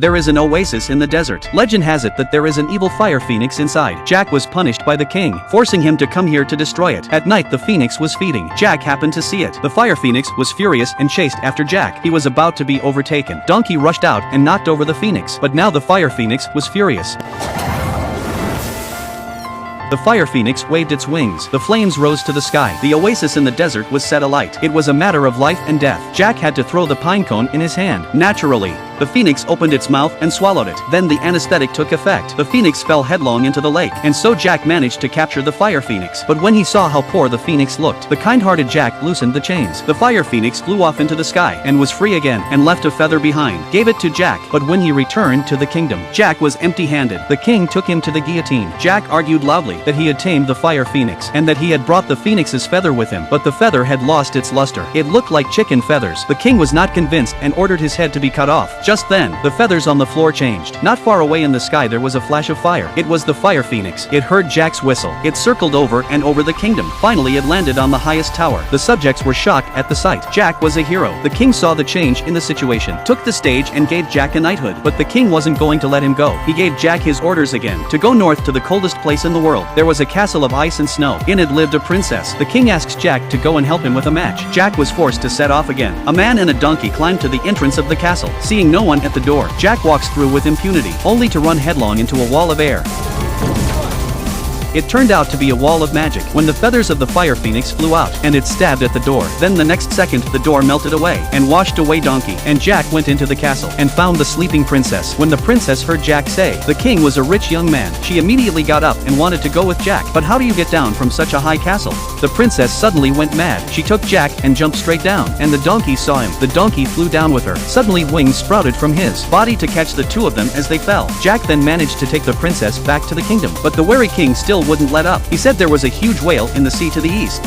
There is an oasis in the desert. Legend has it that there is an evil fire phoenix inside. Jack was punished by the king, forcing him to come here to destroy it. At night the phoenix was feeding. Jack happened to see it. The fire phoenix was furious and chased after Jack. He was about to be overtaken. Donkey rushed out and knocked over the phoenix. But now the fire phoenix was furious. The fire phoenix waved its wings. The flames rose to the sky. The oasis in the desert was set alight. It was a matter of life and death. Jack had to throw the pine cone in his hand. Naturally, the phoenix opened its mouth and swallowed it. Then the anesthetic took effect. The phoenix fell headlong into the lake, and so Jack managed to capture the fire phoenix. But when he saw how poor the phoenix looked, the kind-hearted Jack loosened the chains. The fire phoenix flew off into the sky and was free again, and left a feather behind. Gave it to Jack, but when he returned to the kingdom, Jack was empty-handed. The king took him to the guillotine. Jack argued loudly that he had tamed the fire phoenix, and that he had brought the phoenix's feather with him, but the feather had lost its luster. It looked like chicken feathers. The king was not convinced and ordered his head to be cut off. Just then, the feathers on the floor changed. Not far away in the sky there was a flash of fire. It was the fire phoenix. It heard Jack's whistle. It circled over and over the kingdom. Finally it landed on the highest tower. The subjects were shocked at the sight. Jack was a hero. The king saw the change in the situation, took the stage and gave Jack a knighthood. But the king wasn't going to let him go. He gave Jack his orders again, to go north to the coldest place in the world. There was a castle of ice and snow. In it lived a princess. The king asks Jack to go and help him with a match. Jack was forced to set off again. A man and a donkey climbed to the entrance of the castle. Seeing no one at the door, Jack walks through with impunity, only to run headlong into a wall of air. It turned out to be a wall of magic. When the feathers of the fire phoenix flew out, and it stabbed at the door, then the next second the door melted away, and washed away Donkey, and Jack went into the castle, and found the sleeping princess. When the princess heard Jack say the king was a rich young man, she immediately got up and wanted to go with Jack. But how do you get down from such a high castle? The princess suddenly went mad. She took Jack and jumped straight down, and the donkey saw him. The donkey flew down with her. Suddenly wings sprouted from his body to catch the two of them as they fell. Jack then managed to take the princess back to the kingdom, but the wary king still wouldn't let up. He said there was a huge whale in the sea to the east.